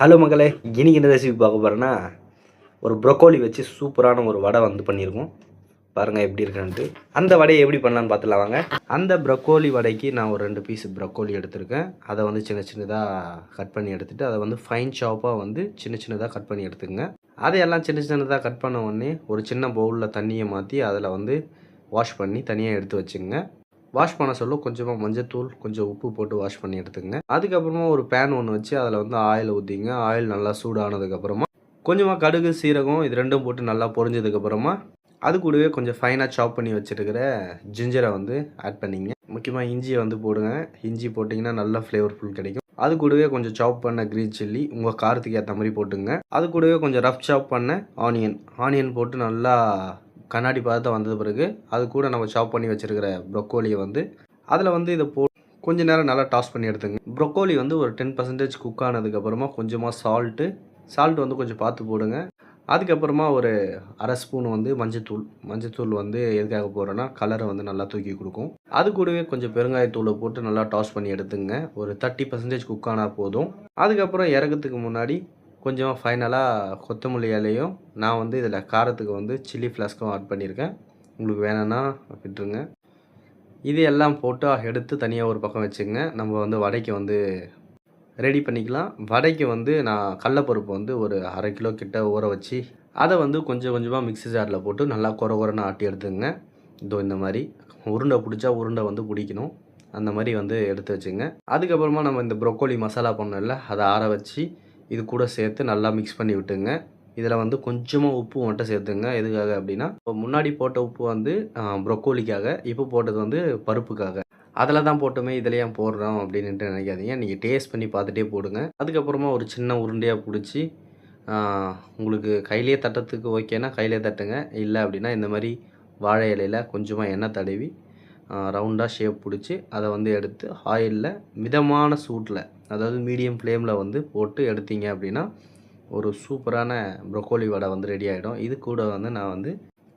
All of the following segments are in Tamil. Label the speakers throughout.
Speaker 1: ஹலோ மக்களே, இன்னைக்கு என்ன ரெசிபி பார்க்க போகிறேன்னா ஒரு ப்ரொக்கோலி வச்சு சூப்பரான ஒரு வடை வந்து பண்ணியிருக்கோம். பாருங்கள் எப்படி இருக்குன்ட்டு. அந்த வடையை எப்படி பண்ணலான்னு பார்த்துலாம் வாங்க. அந்த ப்ரொக்கோலி வடைக்கு நான் ஒரு 2 பீஸ் ப்ரொக்கோலி எடுத்திருக்கேன். அதை வந்து சின்ன சின்னதாக கட் பண்ணி எடுத்துகிட்டு அதை வந்து ஃபைன் ஷாப்பாக வந்து சின்ன சின்னதாக கட் பண்ணி எடுத்துக்கங்க. அதையெல்லாம் சின்ன சின்னதாக கட் பண்ண உடனே ஒரு சின்ன பவுலில் தண்ணியை மாற்றி அதில் வந்து வாஷ் பண்ணி தனியாக எடுத்து வச்சுங்க. வாஷ் பண்ண சொல்ல கொஞ்சமாக மஞ்சத்தூள், கொஞ்சம் உப்பு போட்டு வாஷ் பண்ணி எடுத்துக்கங்க. அதுக்கப்புறமா ஒரு பேன் ஒன்று வச்சு அதில் வந்து ஆயில் ஊற்றிங்க. ஆயில் நல்லா சூடானதுக்கப்புறமா கொஞ்சமாக கடுகு, சீரகம் இது ரெண்டும் போட்டு நல்லா பொரிஞ்சதுக்கப்புறமா அது கூடவே கொஞ்சம் ஃபைனாக சாப் பண்ணி வச்சுருக்கிற ஜிஞ்சரை வந்து ஆட் பண்ணிங்க. முக்கியமாக இஞ்சியை வந்து போடுங்க. இஞ்சி போட்டிங்கன்னா நல்லா ஃப்ளேவர்ஃபுல் கிடைக்கும். அது கூடவே கொஞ்சம் சாப் பண்ண க்ரீன் சில்லி உங்கள் காரத்துக்கு ஏற்ற மாதிரி போட்டுங்க. அது கூடவே கொஞ்சம் ரஃப் சாப் பண்ண ஆனியன் போட்டு நல்லா கண்ணாடி பதத்தை வந்தது பிறகு அது கூட நம்ம சாப் பண்ணி வச்சுருக்கிற ப்ரொக்கோலியை வந்து அதில் வந்து இதை கொஞ்சம் நேரம் நல்லா டாஸ் பண்ணி எடுத்துங்க. ப்ரொக்கோலி வந்து ஒரு 10% குக் ஆனதுக்கப்புறமா கொஞ்சமாக சால்ட் வந்து கொஞ்சம் பார்த்து போடுங்க. அதுக்கப்புறமா ஒரு அரை ஸ்பூன் வந்து மஞ்சத்தூள் வந்து எதுக்காக போடுறோன்னா கலரை வந்து நல்லா தூக்கி கொடுக்கும். அது கூடவே கொஞ்சம் பெருங்காயத்தூளை போட்டு நல்லா டாஸ் பண்ணி எடுத்துங்க. ஒரு 30% குக் ஆனால் போதும். அதுக்கப்புறம் இறக்கிறதுக்கு முன்னாடி கொஞ்சம் ஃபைனலாக கொத்தமல்லி இலையும் நான் வந்து இதில் காரத்துக்கு வந்து சில்லி ஃப்ளாஸ்க்கும் ஆட் பண்ணியிருக்கேன். உங்களுக்கு வேணும்னா விட்டுருங்க. இது எல்லாம் போட்டு எடுத்து தனியாக ஒரு பக்கம் வச்சுங்க. நம்ம வந்து வடைக்கு வந்து ரெடி பண்ணிக்கலாம். வடைக்கு வந்து நான் கடலப்பருப்பு வந்து ஒரு 1/2 கிலோ கிட்ட ஊற வச்சு அதை வந்து கொஞ்சம் கொஞ்சமாக மிக்ஸி ஜாரில் போட்டு நல்லா கொரன்னு ஆட்டி எடுத்துங்க. இந்த மாதிரி உருண்டை பிடிச்சா உருண்டை வந்து பிடிக்கணும். அந்த மாதிரி வந்து எடுத்து வச்சுங்க. அதுக்கப்புறமா நம்ம இந்த ப்ரொக்கோலி மசாலா பண்ணோம்ல அதை ஆற வச்சு இது கூட சேர்த்து நல்லா மிக்ஸ் பண்ணி விட்டுங்க. இதில் வந்து கொஞ்சமாக உப்பு மட்டும் சேர்த்துங்க. எதுக்காக அப்படின்னா இப்போ முன்னாடி போட்ட உப்பு வந்து ப்ரொக்கோலிக்காக, இப்போ போட்டது வந்து பருப்புக்காக. அதில் தான் போட்டோமே இதில் ஏன் போடுறோம் அப்படின்ட்டு நினைக்காதீங்க. நீங்கள் டேஸ்ட் பண்ணி பார்த்துட்டே போடுங்க. அதுக்கப்புறமா ஒரு சின்ன உருண்டையாக பிடிச்சி உங்களுக்கு கையிலே தட்டுறதுக்கு ஓகேனா கையிலே தட்டுங்க. இல்லை அப்படின்னா இந்த மாதிரி வாழை இலையில் கொஞ்சமாக எண்ணெய் தடவி ரவுண்டாக ஷேப் பிடிச்சி அதை வந்து எடுத்து ஆயிலில் மிதமான சூட்டில், அதாவது மீடியம் ஃப்ளேமில் வந்து போட்டு எடுத்தீங்க அப்படின்னா ஒரு சூப்பரான ப்ரொக்கோலி வடை வந்து ரெடி ஆகிடும். இது கூட வந்து நான் வந்து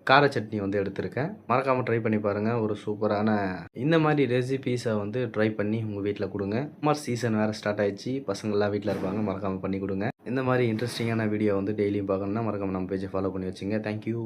Speaker 1: கார சட்னி வந்து எடுத்திருக்கேன். மறக்காமல் ட்ரை பண்ணி பாருங்கள். ஒரு சூப்பரான இந்த மாதிரி ரெசிபீஸை வந்து ட்ரை பண்ணி உங்கள் வீட்டில் கொடுங்க. சம்மர் சீசன் வேறு ஸ்டார்ட் ஆகிடுச்சு. பசங்கள்லாம் வீட்டில் இருப்பாங்க. மறக்காமல் பண்ணி கொடுங்க. இந்த மாதிரி இன்ட்ரெஸ்டிங்கான வீடியோ வந்து டெய்லியும் பார்க்கணுன்னா மறக்காமல் நம்ம பேஜை ஃபாலோ பண்ணி வச்சுங்க. தேங்க்யூ.